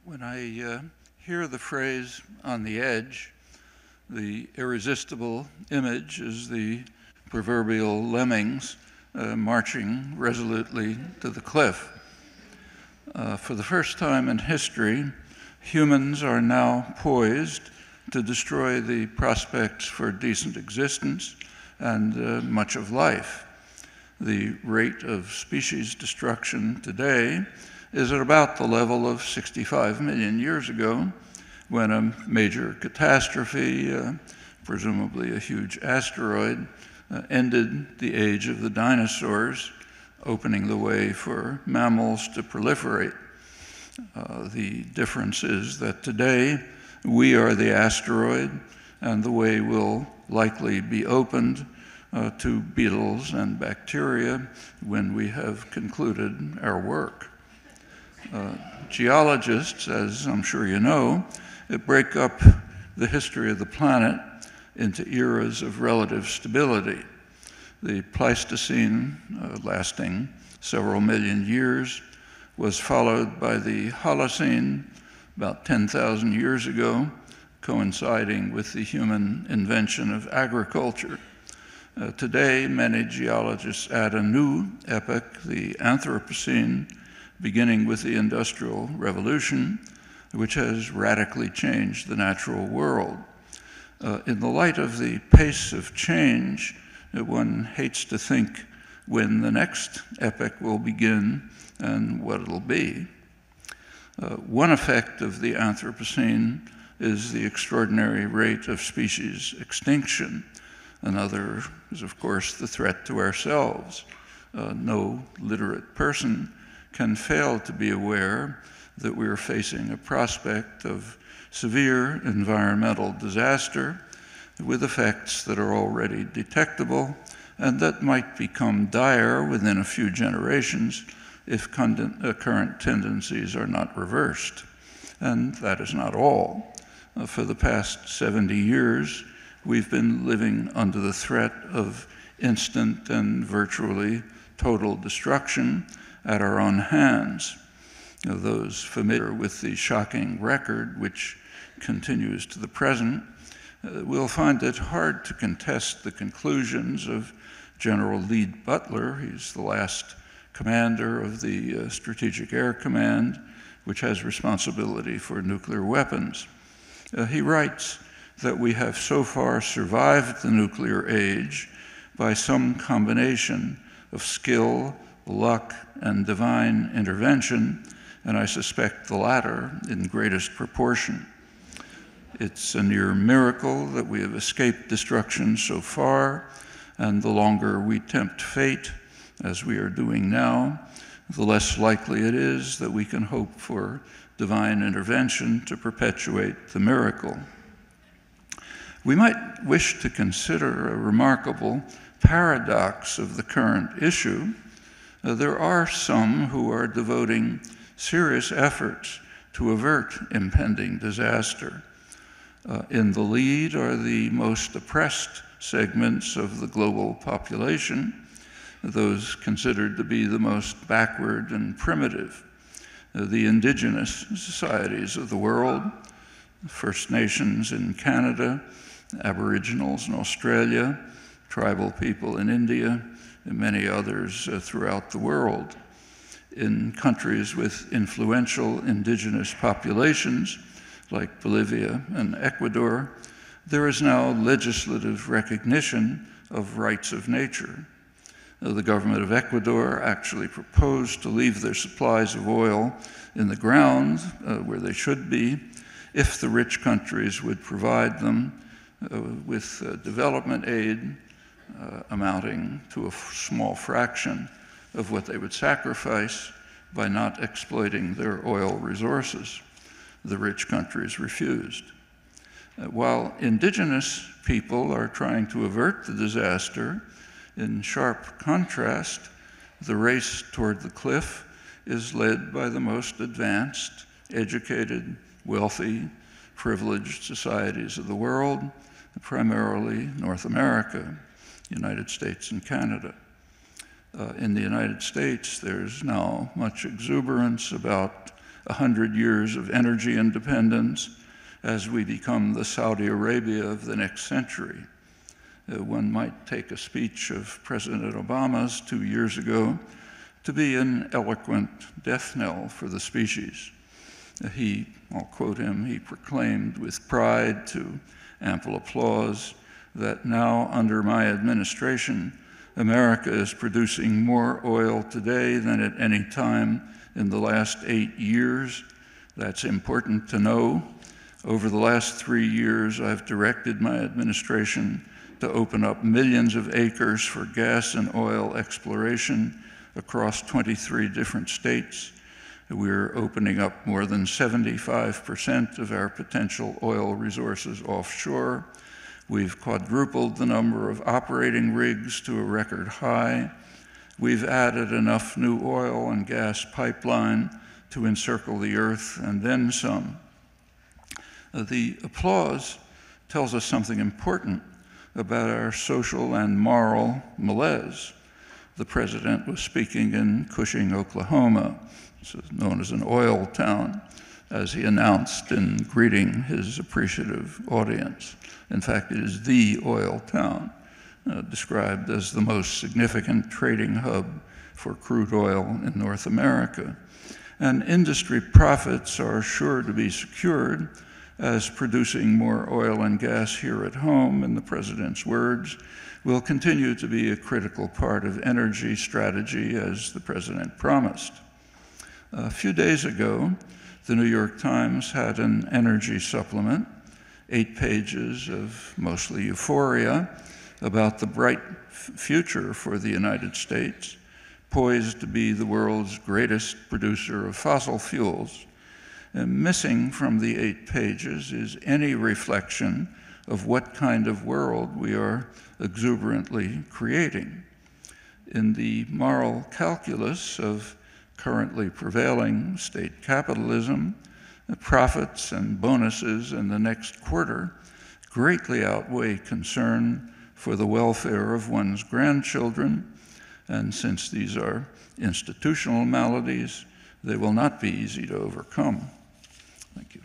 When I hear the phrase "on the edge," the irresistible image is the proverbial lemmings marching resolutely to the cliff. For the first time in history, humans are now poised to destroy the prospects for decent existence and much of life. The rate of species destruction today is at about the level of 65 million years ago, when a major catastrophe, presumably a huge asteroid, ended the age of the dinosaurs, opening the way for mammals to proliferate. The difference is that today we are the asteroid, and the way will likely be opened to beetles and bacteria when we have concluded our work. Geologists, as I'm sure you know, break up the history of the planet into eras of relative stability. The Pleistocene, lasting several million years, was followed by the Holocene about 10,000 years ago, coinciding with the human invention of agriculture. Today, many geologists add a new epoch, the Anthropocene, beginning with the Industrial Revolution, which has radically changed the natural world. In the light of the pace of change, one hates to think when the next epoch will begin and what it'll be. One effect of the Anthropocene is the extraordinary rate of species extinction. Another is, of course, the threat to ourselves. No literate person can fail to be aware that we are facing a prospect of severe environmental disaster with effects that are already detectable and that might become dire within a few generations if current tendencies are not reversed. And that is not all. For the past 70 years, we've been living under the threat of instant and virtually total destruction at our own hands. Those familiar with the shocking record, which continues to the present, will find it hard to contest the conclusions of General Lee Butler. He's the last commander of the Strategic Air Command, which has responsibility for nuclear weapons. He writes that we have so far survived the nuclear age by some combination of skill, luck, and divine intervention, and I suspect the latter in greatest proportion. It's a near miracle that we have escaped destruction so far, and the longer we tempt fate, as we are doing now, the less likely it is that we can hope for divine intervention to perpetuate the miracle. We might wish to consider a remarkable paradox of the current issue. There are some who are devoting serious efforts to avert impending disaster. In the lead are the most oppressed segments of the global population, those considered to be the most backward and primitive, the indigenous societies of the world, First Nations in Canada, Aboriginals in Australia, tribal people in India, and many others throughout the world. In countries with influential indigenous populations, like Bolivia and Ecuador, there is now legislative recognition of rights of nature. The government of Ecuador actually proposed to leave their supplies of oil in the ground where they should be if the rich countries would provide them with development aid amounting to a small fraction of what they would sacrifice by not exploiting their oil resources. The rich countries refused. While indigenous people are trying to avert the disaster, in sharp contrast, the race toward the cliff is led by the most advanced, educated, wealthy, privileged societies of the world, primarily North America, United States and Canada. In the United States, there's now much exuberance about 100 years of energy independence as we become the Saudi Arabia of the next century. One might take a speech of President Obama's 2 years ago to be an eloquent death knell for the species. I'll quote him, he proclaimed with pride to ample applause that now under my administration, America is producing more oil today than at any time in the last 8 years. That's important to know. Over the last 3 years, I've directed my administration to open up millions of acres for gas and oil exploration across 23 different states. We're opening up more than 75% of our potential oil resources offshore. We've quadrupled the number of operating rigs to a record high. We've added enough new oil and gas pipeline to encircle the earth and then some. The applause tells us something important about our social and moral malaise. The president was speaking in Cushing, Oklahoma, known as an oil town, as he announced in greeting his appreciative audience. In fact, it is the oil town, described as the most significant trading hub for crude oil in North America. And industry profits are sure to be secured as producing more oil and gas here at home, in the president's words, will continue to be a critical part of energy strategy as the president promised. A few days ago, the New York Times had an energy supplement, 8 pages of mostly euphoria about the bright future for the United States, poised to be the world's greatest producer of fossil fuels. And missing from the 8 pages is any reflection of what kind of world we are exuberantly creating. In the moral calculus of currently prevailing state capitalism, the profits and bonuses in the next quarter greatly outweigh concern for the welfare of one's grandchildren, and since these are institutional maladies, they will not be easy to overcome. Thank you.